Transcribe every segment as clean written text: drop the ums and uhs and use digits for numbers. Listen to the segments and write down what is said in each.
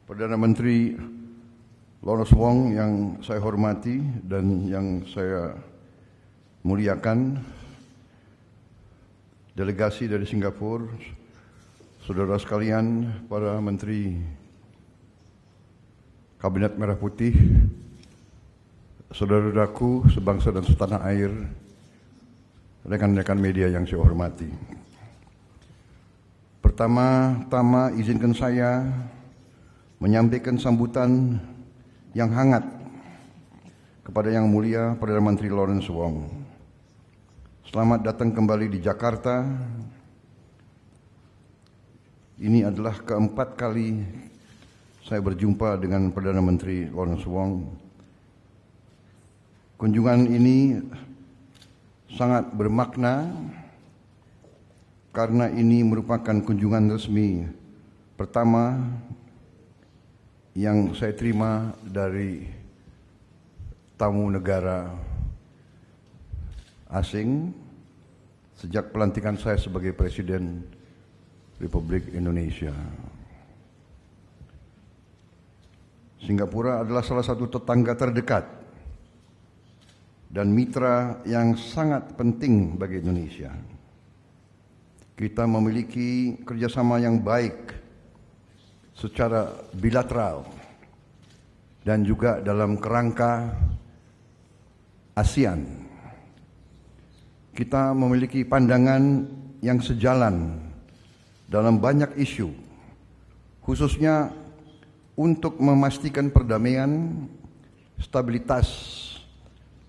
Perdana Menteri Lawrence Wong yang saya hormati dan yang saya muliakan, delegasi dari Singapura, saudara sekalian, para menteri Kabinet Merah Putih, saudara-saudaraku sebangsa dan setanah air, rekan-rekan media yang saya hormati. Pertama-tama izinkan saya menyampaikan sambutan yang hangat kepada Yang Mulia Perdana Menteri Lawrence Wong. Selamat datang kembali di Jakarta. Ini adalah keempat kali saya berjumpa dengan Perdana Menteri Lawrence Wong. Kunjungan ini sangat bermakna karena ini merupakan kunjungan resmi pertama yang saya terima dari tamu negara asing sejak pelantikan saya sebagai Presiden Republik Indonesia. Singapura adalah salah satu tetangga terdekat dan mitra yang sangat penting bagi Indonesia. Kita memiliki kerjasama yang baik secara bilateral dan juga dalam kerangka ASEAN. Kita memiliki pandangan yang sejalan dalam banyak isu, khususnya untuk memastikan perdamaian, stabilitas,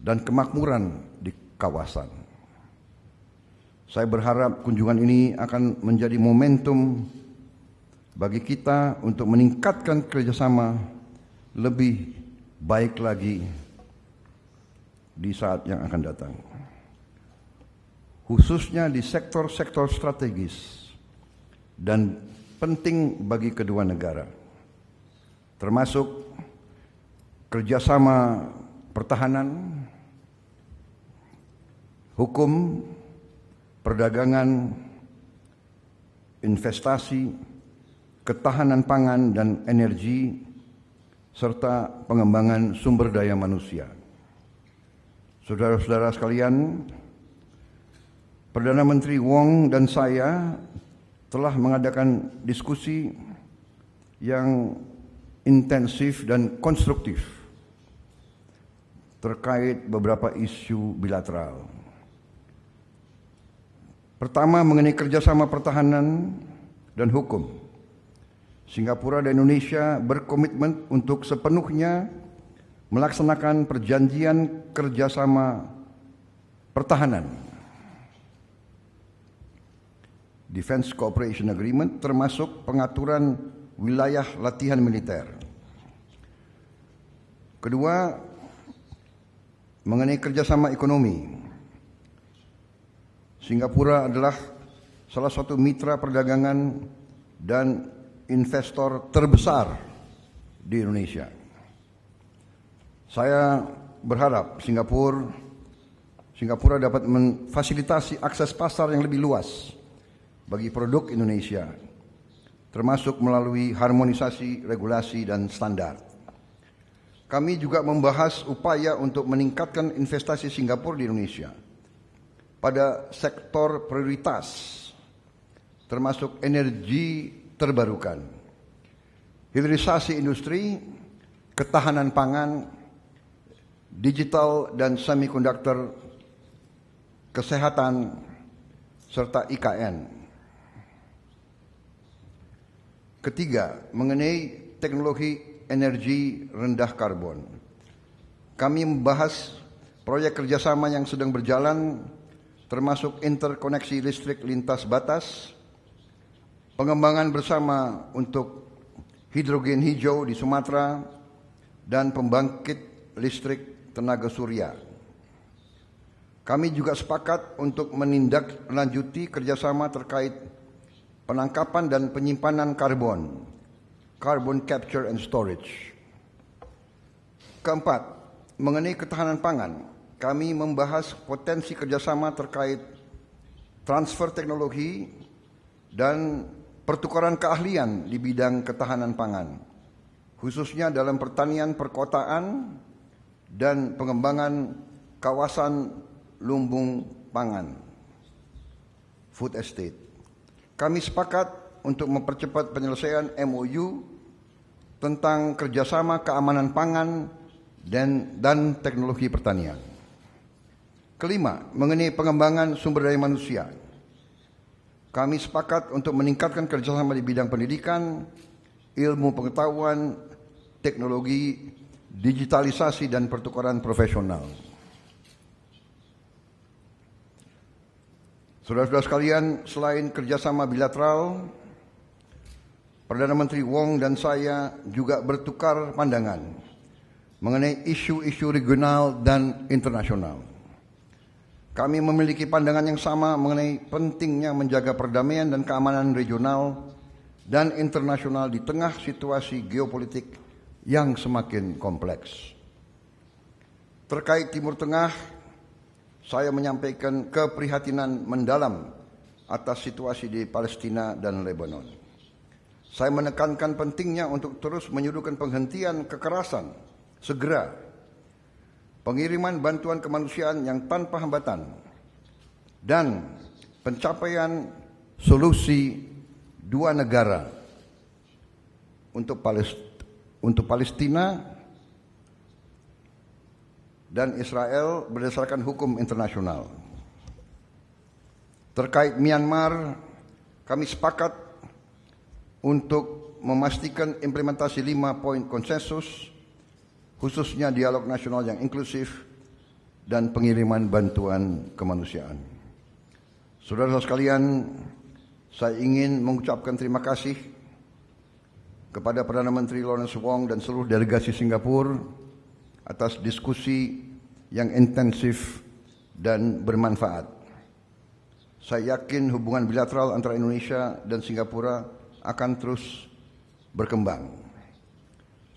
dan kemakmuran di kawasan. Saya berharap kunjungan ini akan menjadi momentum bagi kita untuk meningkatkan kerjasama lebih baik lagi di saat yang akan datang, khususnya di sektor-sektor strategis dan penting bagi kedua negara, termasuk kerjasama pertahanan, hukum, perdagangan, investasi, ketahanan pangan dan energi, serta pengembangan sumber daya manusia. Saudara-saudara sekalian, Perdana Menteri Wong dan saya telah mengadakan diskusi yang intensif dan konstruktif terkait beberapa isu bilateral. Pertama, mengenai kerjasama pertahanan dan hukum. Singapura dan Indonesia berkomitmen untuk sepenuhnya melaksanakan perjanjian kerjasama pertahanan, Defense Cooperation Agreement, termasuk pengaturan wilayah latihan militer. Kedua, mengenai kerjasama ekonomi. Singapura adalah salah satu mitra perdagangan dan investor terbesar di Indonesia. Saya berharap Singapura dapat memfasilitasi akses pasar yang lebih luas bagi produk Indonesia, termasuk melalui harmonisasi regulasi dan standar. Kami juga membahas upaya untuk meningkatkan investasi Singapura di Indonesia pada sektor prioritas, termasuk energi terbarukan, hilirisasi industri, ketahanan pangan, digital dan semikonduktor, kesehatan, serta IKN. Ketiga, mengenai teknologi energi rendah karbon. Kami membahas proyek kerjasama yang sedang berjalan, termasuk interkoneksi listrik lintas batas, pengembangan bersama untuk hidrogen hijau di Sumatera, dan pembangkit listrik tenaga surya. Kami juga sepakat untuk menindaklanjuti kerjasama terkait penangkapan dan penyimpanan karbon, carbon capture and storage. Keempat, mengenai ketahanan pangan, kami membahas potensi kerjasama terkait transfer teknologi dan pertukaran keahlian di bidang ketahanan pangan, khususnya dalam pertanian perkotaan dan pengembangan kawasan lumbung pangan, food estate. Kami sepakat untuk mempercepat penyelesaian MOU tentang kerjasama keamanan pangan dan teknologi pertanian. Kelima, mengenai pengembangan sumber daya manusia. Kami sepakat untuk meningkatkan kerjasama di bidang pendidikan, ilmu pengetahuan, teknologi, digitalisasi, dan pertukaran profesional. Saudara-saudara sekalian, selain kerjasama bilateral, Perdana Menteri Wong dan saya juga bertukar pandangan mengenai isu-isu regional dan internasional. Kami memiliki pandangan yang sama mengenai pentingnya menjaga perdamaian dan keamanan regional dan internasional di tengah situasi geopolitik yang semakin kompleks. Terkait Timur Tengah, saya menyampaikan keprihatinan mendalam atas situasi di Palestina dan Lebanon. Saya menekankan pentingnya untuk terus menyuruhkan penghentian kekerasan segera, pengiriman bantuan kemanusiaan yang tanpa hambatan, dan pencapaian solusi dua negara untuk Palestina dan Israel berdasarkan hukum internasional. Terkait Myanmar, kami sepakat untuk memastikan implementasi 5 poin konsensus, khususnya dialog nasional yang inklusif dan pengiriman bantuan kemanusiaan. Saudara-saudara sekalian, saya ingin mengucapkan terima kasih kepada Perdana Menteri Lawrence Wong dan seluruh delegasi Singapura atas diskusi yang intensif dan bermanfaat. Saya yakin hubungan bilateral antara Indonesia dan Singapura akan terus berkembang.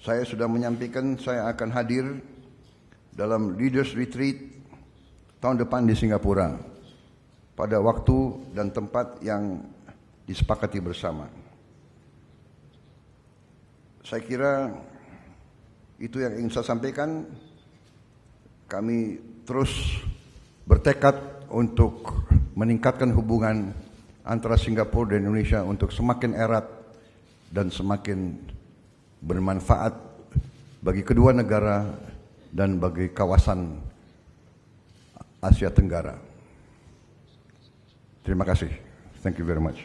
Saya sudah menyampaikan saya akan hadir dalam Leaders Retreat tahun depan di Singapura pada waktu dan tempat yang disepakati bersama. Saya kira itu yang ingin saya sampaikan. Kami terus bertekad untuk meningkatkan hubungan antara Singapura dan Indonesia untuk semakin erat dan semakin bermanfaat bagi kedua negara dan bagi kawasan Asia Tenggara. Terima kasih. Thank you very much.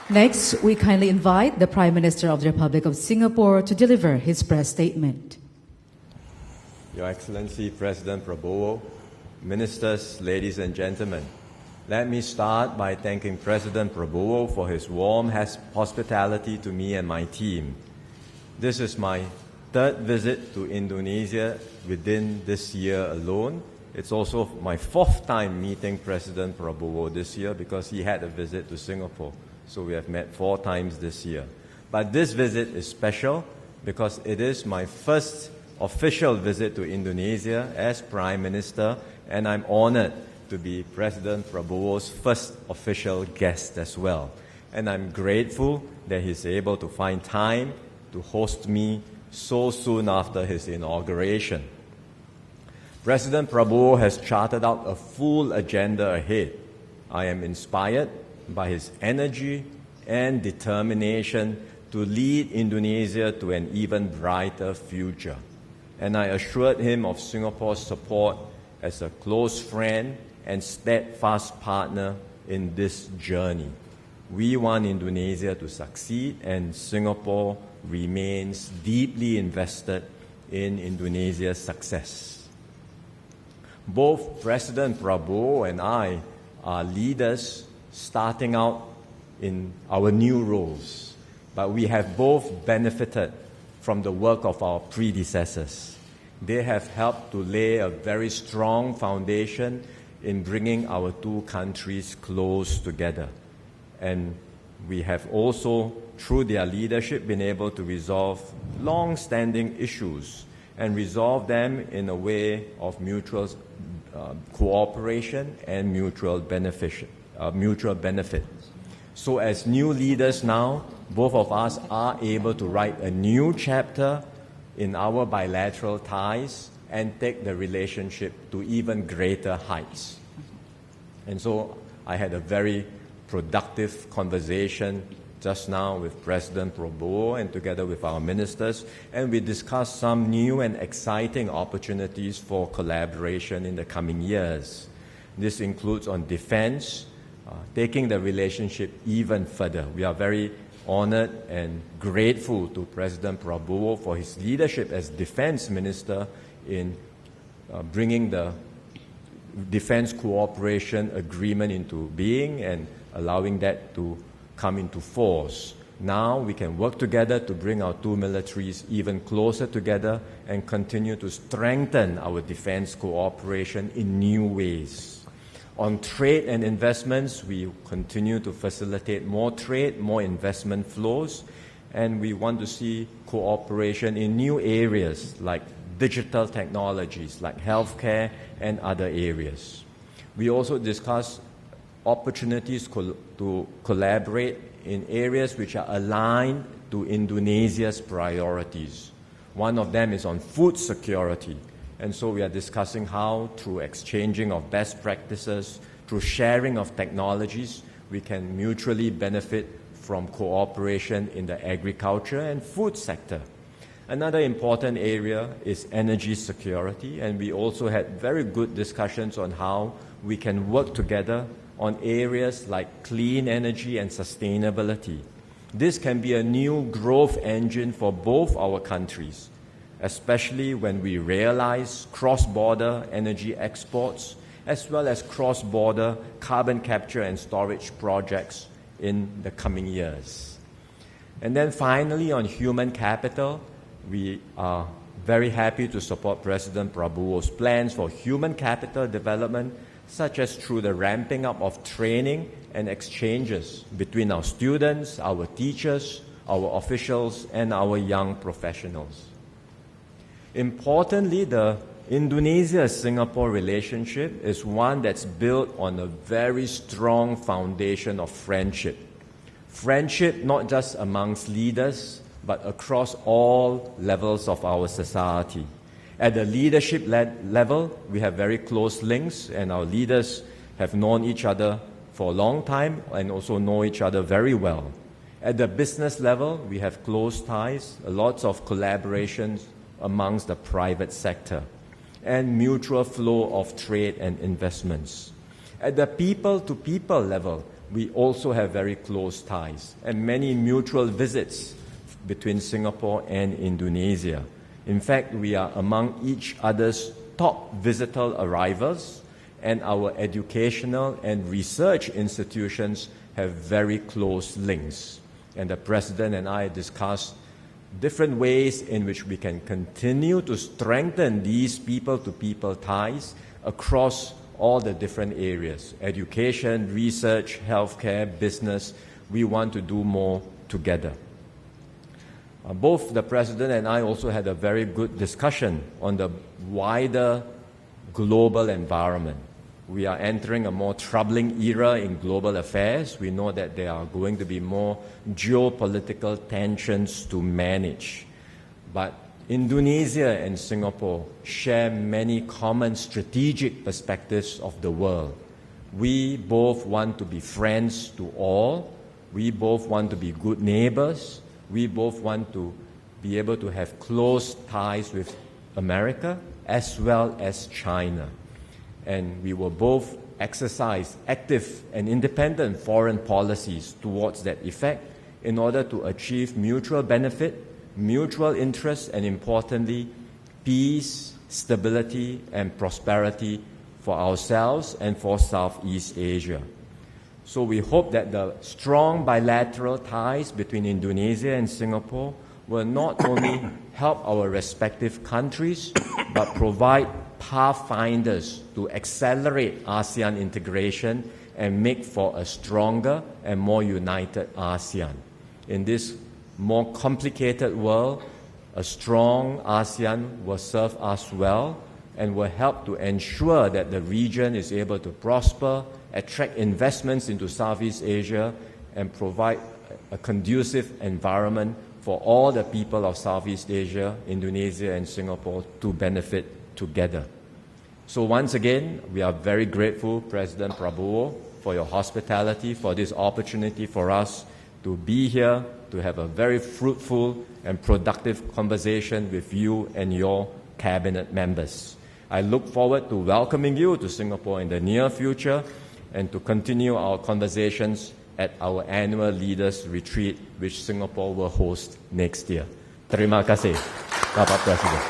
Next, we kindly invite the Prime Minister of the Republic of Singapore to deliver his press statement. Your Excellency President Prabowo, Ministers, ladies and gentlemen, let me start by thanking President Prabowo for his warm hospitality to me and my team. This is my third visit to Indonesia within this year alone. It's also my fourth time meeting President Prabowo this year because he had a visit to Singapore. So we have met 4 times this year. But this visit is special because it is my first official visit to Indonesia as Prime Minister, and I'm honored to be President Prabowo's first official guest as well. And I'm grateful that he's able to find time to host me so soon after his inauguration. President Prabowo has charted out a full agenda ahead. I am inspired by his energy and determination to lead Indonesia to an even brighter future. And I assured him of Singapore's support as a close friend and steadfast partner in this journey. We want Indonesia to succeed, and Singapore remains deeply invested in Indonesia's success. Both President Prabowo and I are leaders starting out in our new roles, but we have both benefited from the work of our predecessors. They have helped to lay a very strong foundation in bringing our two countries close together. And we have also, through their leadership, been able to resolve long-standing issues and resolve them in a way of mutual cooperation and mutual benefit. So as new leaders now, both of us are able to write a new chapter in our bilateral ties and take the relationship to even greater heights. And so I had a very productive conversation just now with President Prabowo and together with our ministers, and we discussed some new and exciting opportunities for collaboration in the coming years. This includes on defense, taking the relationship even further. We are very honored and grateful to President Prabowo for his leadership as defense minister in bringing the defense cooperation agreement into being and allowing that to come into force. Now we can work together to bring our two militaries even closer together and continue to strengthen our defense cooperation in new ways. On trade and investments, we continue to facilitate more trade, more investment flows, and we want to see cooperation in new areas like digital technologies, like healthcare and other areas. We also discuss opportunities to collaborate in areas which are aligned to Indonesia's priorities. One of them is on food security. And so we are discussing how, through exchanging of best practices, through sharing of technologies, we can mutually benefit from cooperation in the agriculture and food sector. Another important area is energy security, and we also had very good discussions on how we can work together on areas like clean energy and sustainability. This can be a new growth engine for both our countries, especially when we realize cross-border energy exports as well as cross-border carbon capture and storage projects in the coming years. And then finally, on human capital, we are very happy to support President Prabowo's plans for human capital development, such as through the ramping up of training and exchanges between our students, our teachers, our officials, and our young professionals. Importantly, the Indonesia-Singapore relationship is one that's built on a very strong foundation of friendship. Friendship not just amongst leaders, but across all levels of our society. At the leadership level, we have very close links, and our leaders have known each other for a long time and also know each other very well. At the business level, we have close ties, lots of collaborations amongst the private sector, and mutual flow of trade and investments. At the people-to-people level, we also have very close ties and many mutual visits between Singapore and Indonesia. In fact, we are among each other's top visitor arrivals, and our educational and research institutions have very close links. And the President and I discussed different ways in which we can continue to strengthen these people-to-people ties across all the different areas: education, research, healthcare, business. We want to do more together. Both the President and I also had a very good discussion on the wider global environment. We are entering a more troubling era in global affairs. We know that there are going to be more geopolitical tensions to manage. But Indonesia and Singapore share many common strategic perspectives of the world. We both want to be friends to all. We both want to be good neighbors. We both want to be able to have close ties with America as well as China. And we will both exercise active and independent foreign policies towards that effect in order to achieve mutual benefit, mutual interest, and importantly, peace, stability, and prosperity for ourselves and for Southeast Asia. So we hope that the strong bilateral ties between Indonesia and Singapore will not only help our respective countries, but provide pathfinders to accelerate ASEAN integration and make for a stronger and more united ASEAN. In this more complicated world, a strong ASEAN will serve us well and will help to ensure that the region is able to prosper, attract investments into Southeast Asia, and provide a conducive environment for all the people of Southeast Asia, Indonesia, and Singapore to benefit together. So once again, we are very grateful, President Prabowo, for your hospitality, for this opportunity for us to be here, to have a very fruitful and productive conversation with you and your cabinet members. I look forward to welcoming you to Singapore in the near future and to continue our conversations at our annual Leaders Retreat, which Singapore will host next year. Terima kasih, Bapak Presiden.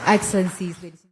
Excellencies, ladies and